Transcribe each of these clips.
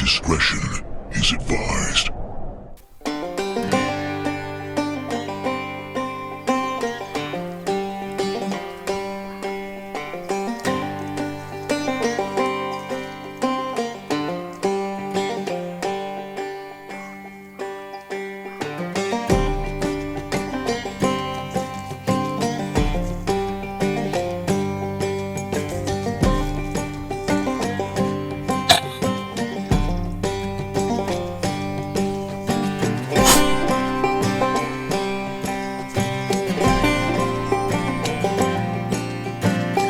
discretion is advised.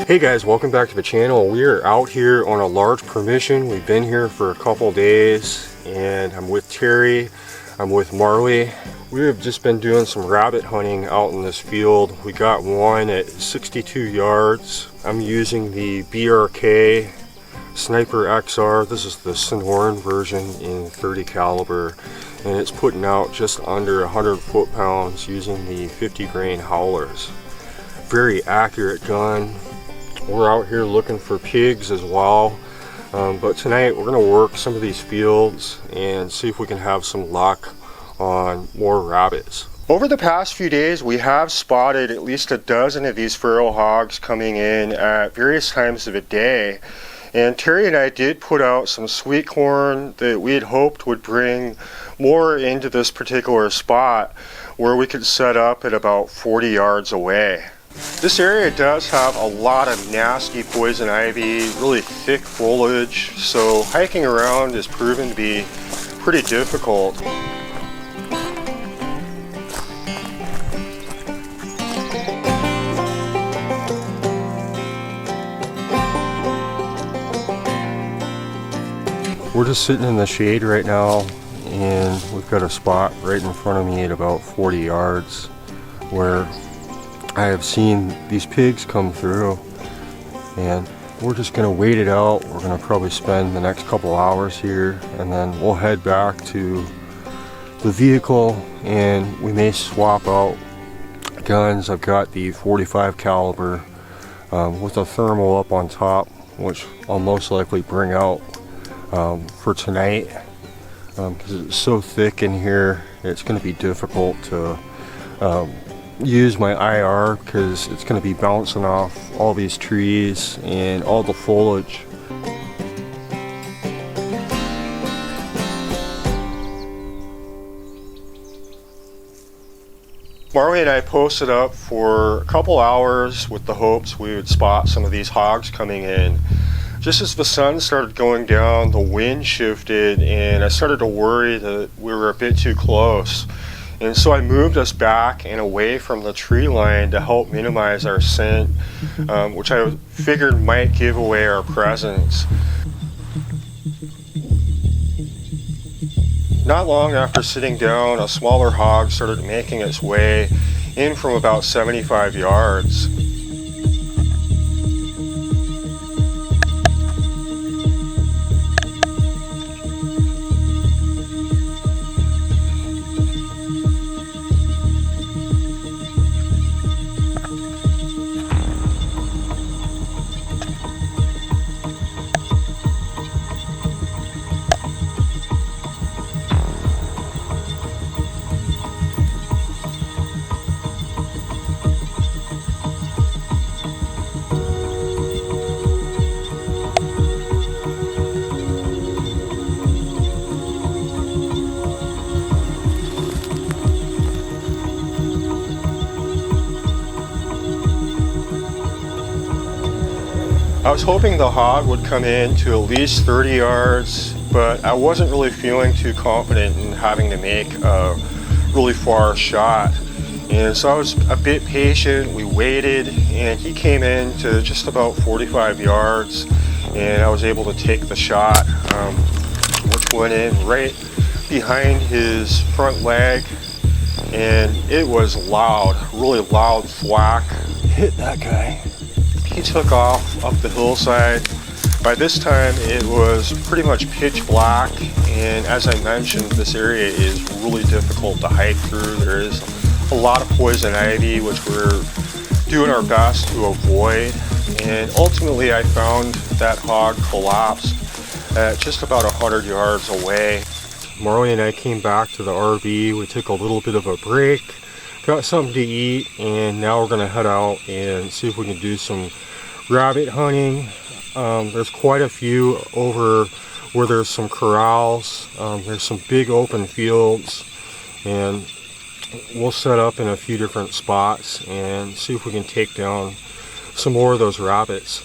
Hey guys, welcome back to the channel. We are out here on a large permission. We've been here for a couple days and I'm with Terry, I'm with Marley. We have just been doing some rabbit hunting out in this field. We got one at 62 yards. I'm using the BRK Sniper XR. This is the Sonoran version in 30 caliber and it's putting out just under 100 foot-pounds using the 50 grain howlers. Very accurate gun. We're out here looking for pigs as well, but tonight we're going to work some of these fields and see if we can have some luck on more rabbits. Over the past few days we have spotted at least a dozen of these feral hogs coming in at various times of the day, and Terry and I did put out some sweet corn that we had hoped would bring more into this particular spot where we could set up at about 40 yards away. This area does have a lot of nasty poison ivy, really thick foliage, so hiking around is proven to be pretty difficult. We're just sitting in the shade right now and we've got a spot right in front of me at about 40 yards where I have seen these pigs come through, and we're just going to wait it out. We're going to probably spend the next couple hours here and then we'll head back to the vehicle and we may swap out guns. I've got the 45 caliber with a thermal up on top, which I'll most likely bring out for tonight because it's so thick in here. It's going to be difficult to use my IR because it's going to be bouncing off all these trees and all the foliage. Marley and I posted up for a couple hours with the hopes we would spot some of these hogs coming in. Just as the sun started going down, the wind shifted and I started to worry that we were a bit too close. And so I moved us back and away from the tree line to help minimize our scent, which I figured might give away our presence. Not long after sitting down, a smaller hog started making its way in from about 75 yards. I was hoping the hog would come in to at least 30 yards, but I wasn't really feeling too confident in having to make a really far shot. And so I was a bit patient, we waited, and he came in to just about 45 yards, and I was able to take the shot, which went in right behind his front leg, and it was loud, really loud thwack. Hit that guy. He took off up the hillside. By this time it was pretty much pitch black, and as I mentioned, this area is really difficult to hike through. There is a lot of poison ivy, which we're doing our best to avoid, and ultimately I found that hog collapsed at just about 100 yards away. Marley and I came back to the RV. We took a little bit of a break, got something to eat, and now we're gonna head out and see if we can do some rabbit hunting. There's quite a few over where there's some corrals. There's some big open fields, and we'll set up in a few different spots and see if we can take down some more of those rabbits.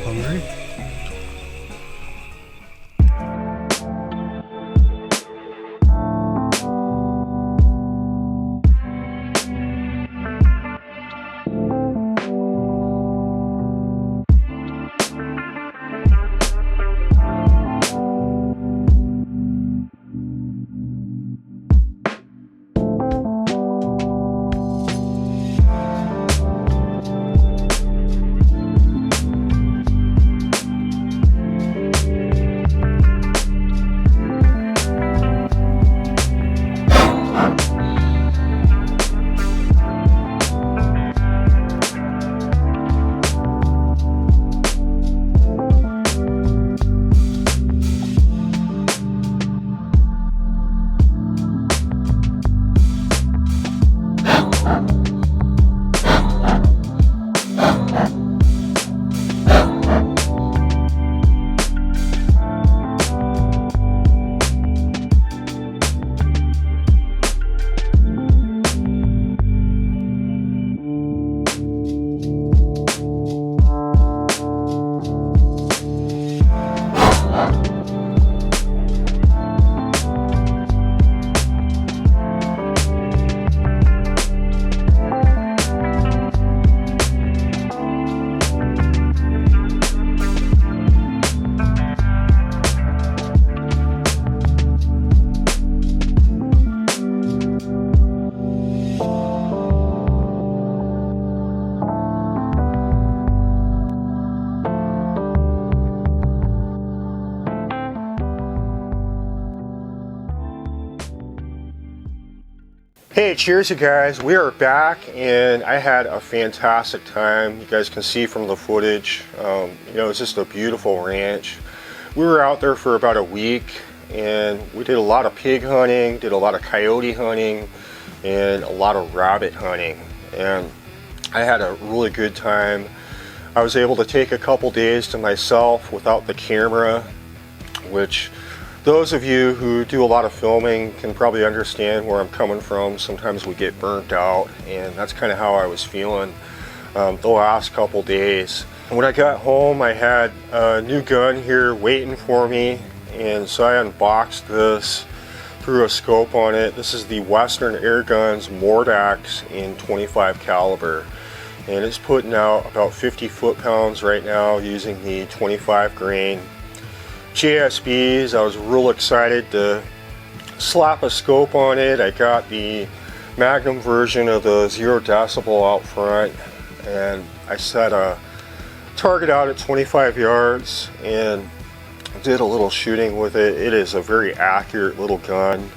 Hungry? Hey, cheers you guys. We are back and I had a fantastic time. You guys can see from the footage, it's just a beautiful ranch. We were out there for about a week and we did a lot of pig hunting, did a lot of coyote hunting, and a lot of rabbit hunting. And I had a really good time. I was able to take a couple days to myself without the camera, which those of you who do a lot of filming can probably understand where I'm coming from. Sometimes we get burnt out, and that's kind of how I was feeling the last couple days. When I got home, I had a new gun here waiting for me, and so I unboxed this, threw a scope on it. This is the Western Airguns Mordax in 25 caliber, and it's putting out about 50 foot-pounds right now using the 25 grain JSBs. I was real excited to slap a scope on it. I got the Magnum version of the 0 decibel out front, and I set a target out at 25 yards, and did a little shooting with it. It is a very accurate little gun.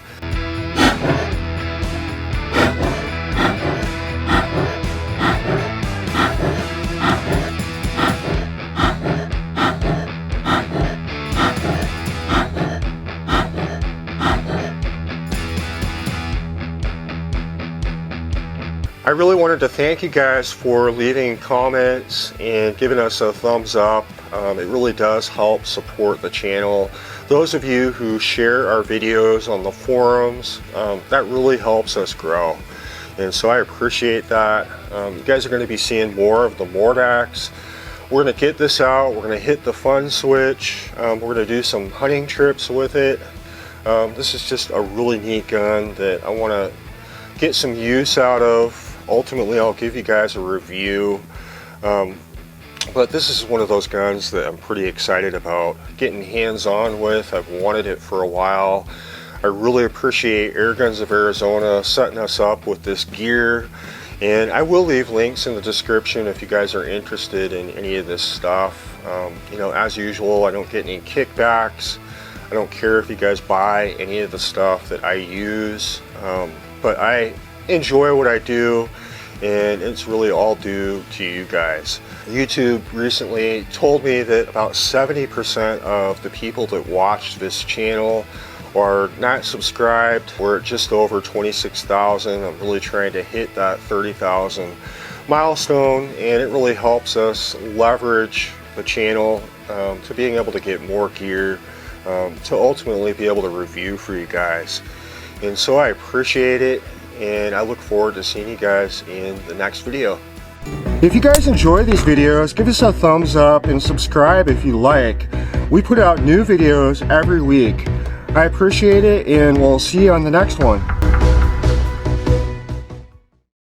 I really wanted to thank you guys for leaving comments and giving us a thumbs up. It really does help support the channel. Those of you who share our videos on the forums, that really helps us grow. And so I appreciate that. You guys are going to be seeing more of the Mordax. We're going to get this out. We're going to hit the fun switch. We're going to do some hunting trips with it. This is just a really neat gun that I want to get some use out of. Ultimately, I'll give you guys a review, but this is one of those guns that I'm pretty excited about getting hands-on with. I've wanted it for a while. I really appreciate Airguns of Arizona setting us up with this gear, and I will leave links in the description if you guys are interested in any of this stuff. You know, as usual, I don't get any kickbacks. I don't care if you guys buy any of the stuff that I use, but I enjoy what I do, and it's really all due to you guys. YouTube recently told me that about 70% of the people that watch this channel are not subscribed. We're at just over 26,000. I'm really trying to hit that 30,000 milestone, and it really helps us leverage the channel to being able to get more gear, to ultimately be able to review for you guys. And so I appreciate it, and I look forward to seeing you guys in the next video. If you guys enjoy these videos, give us a thumbs up and subscribe if you like. We put out new videos every week. I appreciate it, and we'll see you on the next one.